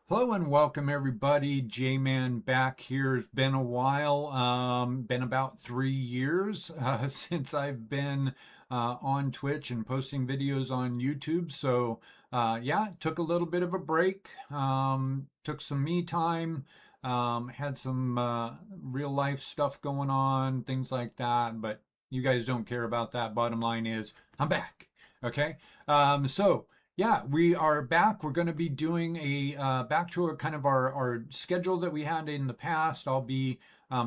Hello and welcome everybody. J-Man back here. It's been a while. Been about 3 years since I've been on Twitch and posting videos on YouTube. So yeah, took a little bit of a break. Took some me time. Had some real life stuff going on, things like that. But you guys don't care about that. Bottom line is I'm back. Okay. So yeah, we are back. We're going to be doing a back to a kind of our schedule that we had in the past. I'll be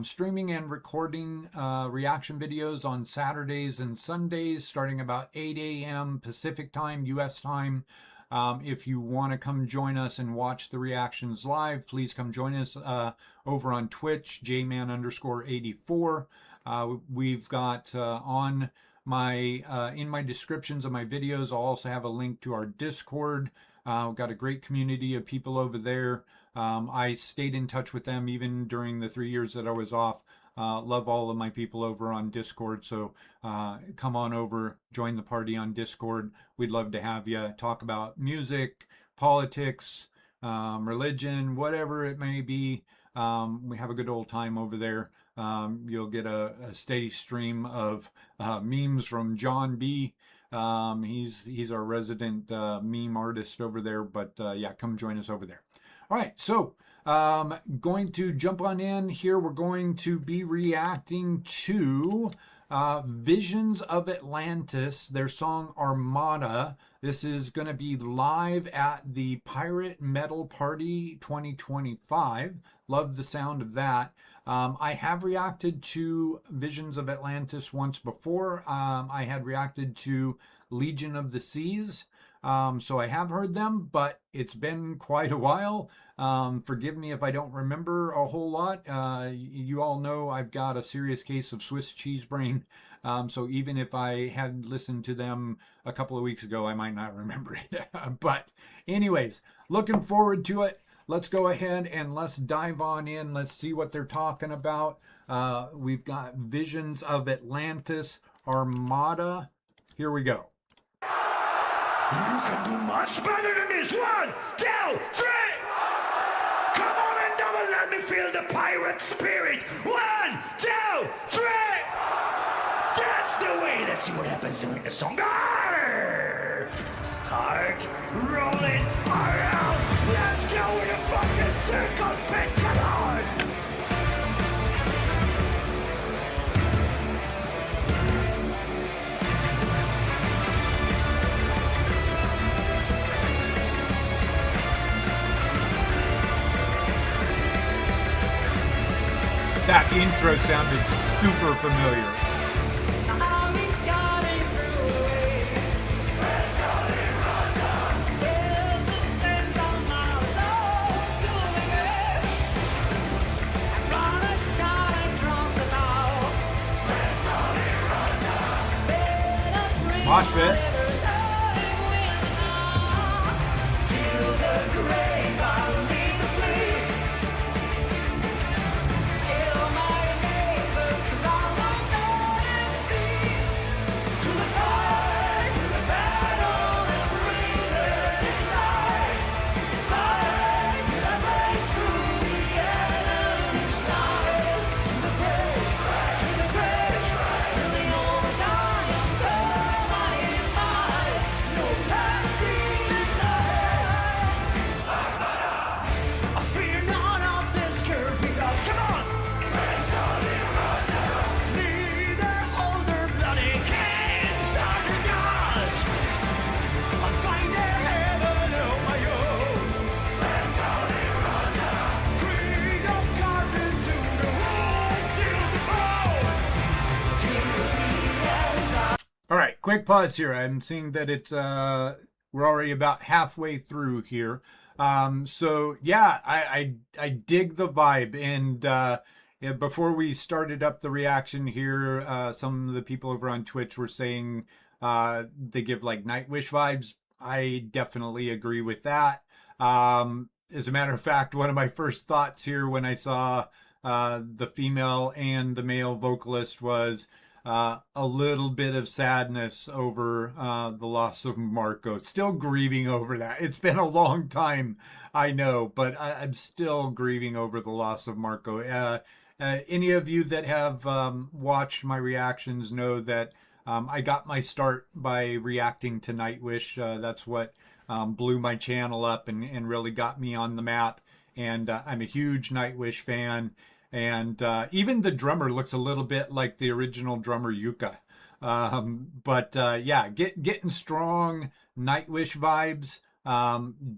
streaming and recording reaction videos on Saturdays and Sundays starting about 8 a.m. Pacific time, US time. If you want to come join us and watch the reactions live, please come join us over on Twitch, jman_84. We've got on my in my descriptions of my videos, I'll also have a link to our Discord. We've got a great community of people over there. I stayed in touch with them even during the 3 years that I was off. Love all of my people over on Discord. So come on over, join the party on Discord. We'd love to have you talk about music, politics, religion, whatever it may be. We have a good old time over there. You'll get a steady stream of memes from John B. He's our resident meme artist over there. But yeah, come join us over there. All right, so going to jump on in here. We're going to be reacting to Visions of Atlantis, their song Armada. This is going to be live at the Pirate Metal Party 2025. Love the sound of that. I have reacted to Visions of Atlantis once before. I had reacted to Legion of the Seas. So I have heard them, but it's been quite a while. Forgive me if I don't remember a whole lot. You all know I've got a serious case of Swiss cheese brain. So even if I had listened to them a couple of weeks ago, I might not remember it. But anyways, looking forward to it. Let's go ahead and let's dive on in. Let's see what they're talking about. We've got Visions of Atlantis, Armada. Here we go. You can do much better than this. 1, 2, 3. Come on and double, let me feel the pirate spirit. 1, 2, 3. That's the way. Let's see what happens during the song. Arr! Start rolling around. Let's go in a fucking circle pit. Come on. That intro sounded super familiar. Mosh pit. All right, quick pause here. I'm seeing that it's we're already about halfway through here. So yeah, I dig the vibe. And yeah, before we started up the reaction here, some of the people over on Twitch were saying they give like Nightwish vibes. I definitely agree with that. As a matter of fact, one of my first thoughts here when I saw the female and the male vocalist was a little bit of sadness over the loss of Marco. Still grieving over that. It's been a long time, I know, but I'm still grieving over the loss of Marco. Any of you that have watched my reactions know that I got my start by reacting to Nightwish. That's what blew my channel up and really got me on the map. And I'm a huge Nightwish fan. And even the drummer looks a little bit like the original drummer Yuka. But yeah, getting strong Nightwish vibes.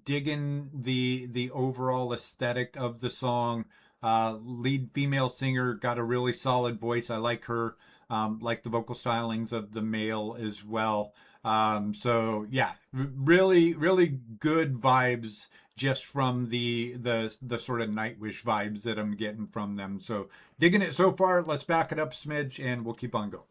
Digging the overall aesthetic of the song. Lead female singer got a really solid voice. I like her. Like the vocal stylings of the male as well. So yeah, really, really good vibes just from the sort of Nightwish vibes that I'm getting from them. So digging it so far. Let's back it up a smidge and we'll keep on going.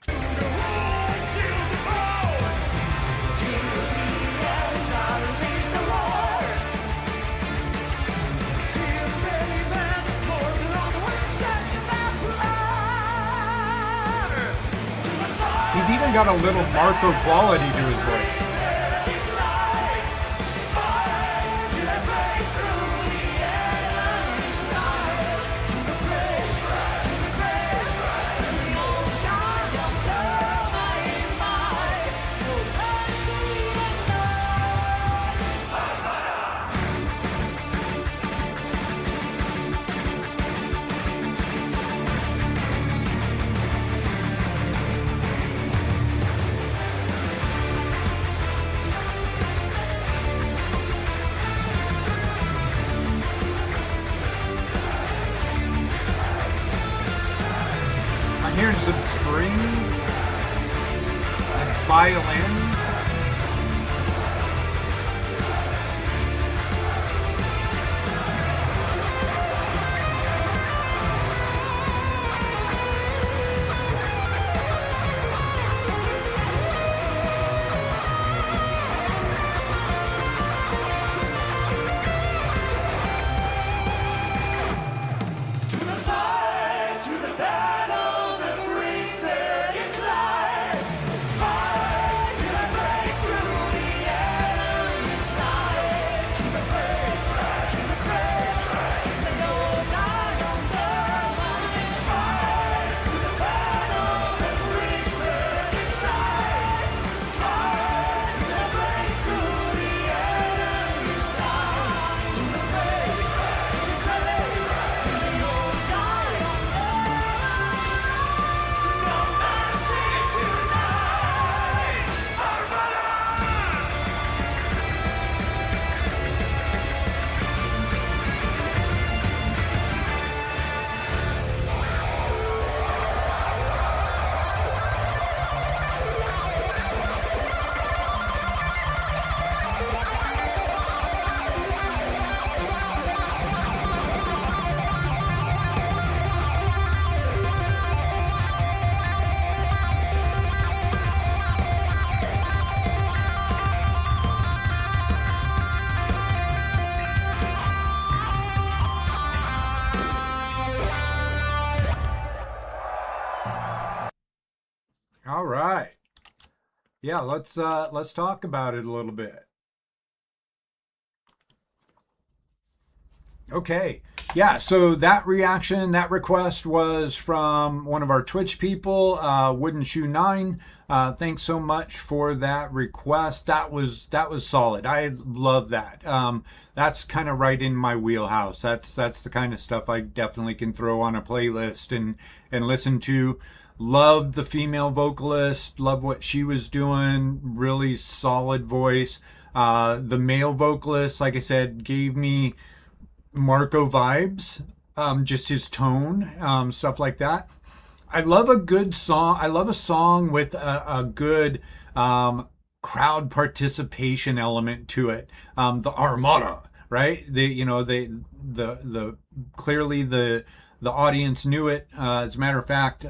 He's even got a little Marco quality to his voice. I'm hearing some strings and violin. All right. Yeah, let's talk about it a little bit. Okay. Yeah, so that reaction, that request was from one of our Twitch people, Wooden Shoe 9. Thanks so much for that request. That was solid. I love that. That's kind of right in my wheelhouse. That's the kind of stuff I definitely can throw on a playlist and listen to. Loved the female vocalist. Loved what she was doing. Really solid voice. The male vocalist, like I said, gave me Marco vibes, just his tone, stuff like that. I love a good song. I love a song with a good crowd participation element to it. The Armada, right? The clearly the audience knew it. As a matter of fact, the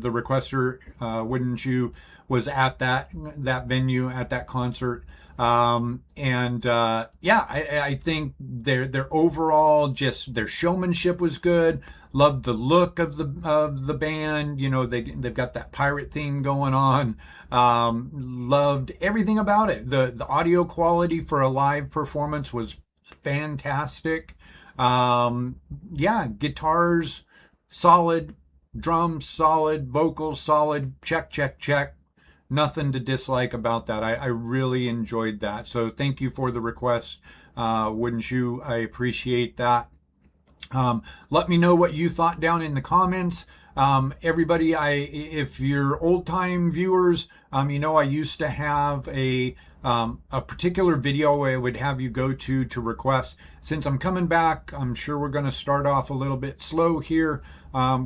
requester, Wooden Shoe, was at that venue, at that concert. Yeah, I think their overall, just their showmanship was good. Loved the look of the band. You know, they've got that pirate theme going on. Loved everything about it. The audio quality for a live performance was fantastic. Yeah, guitars solid, drums solid, vocals solid. Check, check, check. Nothing to dislike about that. I really enjoyed that. So thank you for the request. Wouldn't you? I appreciate that. Let me know what you thought down in the comments. Everybody, if you're old time viewers, you know, I used to have a particular video I would have you go to request. Since I'm coming back, I'm sure we're going to start off a little bit slow here.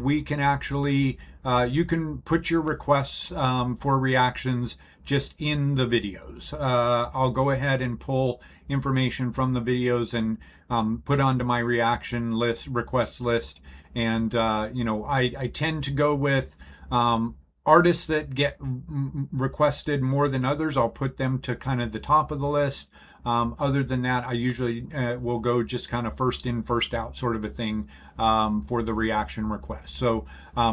We can actually, you can put your requests for reactions just in the videos. I'll go ahead and pull information from the videos and put onto my reaction list, request list. And, you know, I tend to go with artists that get requested more than others. I'll put them to kind of the top of the list. Other than that, I usually will go just kind of first in, first out sort of a thing for the reaction request. So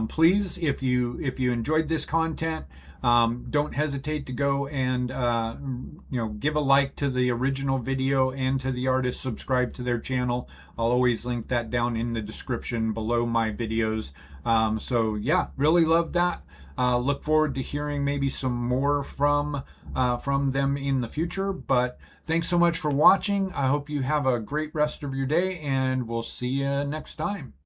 please, if you enjoyed this content, don't hesitate to go and you know, give a like to the original video and to the artist. Subscribe to their channel. I'll always link that down in the description below my videos. So yeah, really love that. Look forward to hearing maybe some more from them in the future. But thanks so much for watching. I hope you have a great rest of your day, and we'll see you next time.